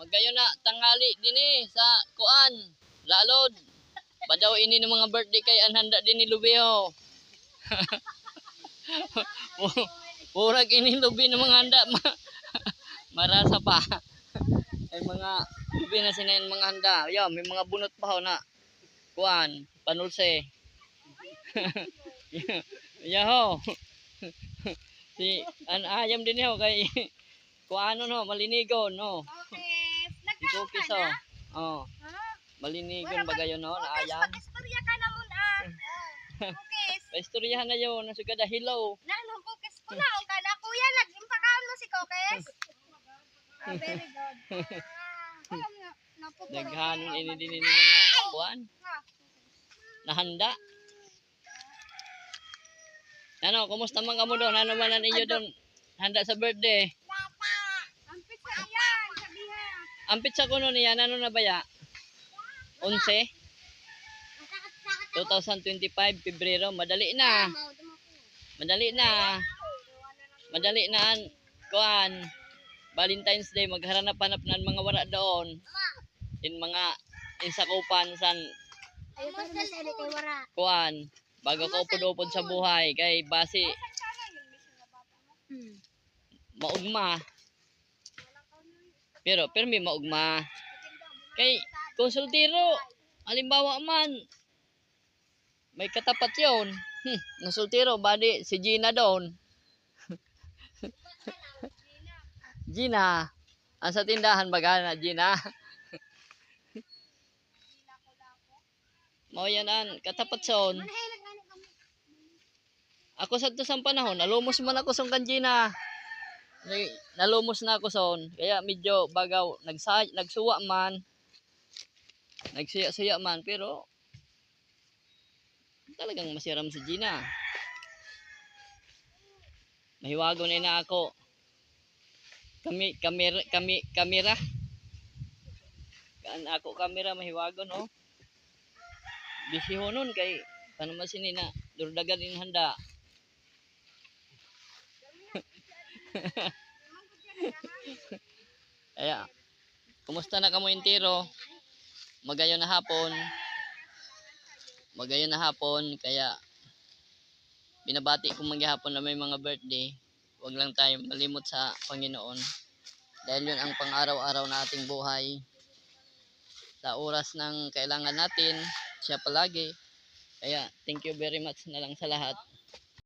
Magayon na tanghali din sa kuan. Lalod. Padaw ini ng mga birthday kay anhanda din ni Lubiho. Purag ini lubi ng mga handa. Marasa pa. Ay mga lubi na sinayin mga handa. Yo, may mga bunot pa ho na. Kuan, panulse. Yaho. Si ayam din ho kay kuano no, malinigon no. Okay. Cookies ho. Oh. Malinigon bagayon no, na ayam. Istorya ka na muna. Cookies. Paistoryahan na yun, nasugada hilaw. Nanong cookies ko na. Ang kana kuya, nag-impakaon mo si cookies. Very good. Naghanon ini din ni mga kuan. Nahanda. Ano, kumusta man kamo doon? Ano man ang inyo doon? Handa sa birthday. Ampit sa iyan, sabiha. Ampit sa kuno niya, ano na ba ya? 11? 2025, Pebrero. Madali na. Madali na. Madali na ang kuan. Valentine's Day, magharanap-hanap na mga wara doon. In mga insakupan san Ayaw pa rin sa kay wara. kuan. Bago ka upod-upod sa buhay. Kay basi maugma. Pero may maugma. Kay konsultiro, halimbawa man, may katapat yun. Nasultiro, bali si Gina doon. Gina, ang sa tindahan baga na Gina. Mao yan an, katapat son. Ako sa to sang panahon, nalumos man ako son kan Gina. Nalumos na ako son, kaya medyo bagaw, nagsuwa man. Nagsuya-suya man, pero talagang masiram si Gina. Mahiwago na ako. Kamera. Kaan ako kamera mahiwago no. Busy ho nun kay paano man sinina durdagan in handa. Kaya kumusta na kamo intiro? Magayon na hapon. Magayon na hapon kaya binabati ko maghapon na may mga birthday. Huwag lang tayo malimot sa Panginoon. Dahil yun ang pang-araw-araw na ating buhay. Sa oras ng kailangan natin, siya palagi. Kaya thank you very much na lang sa lahat.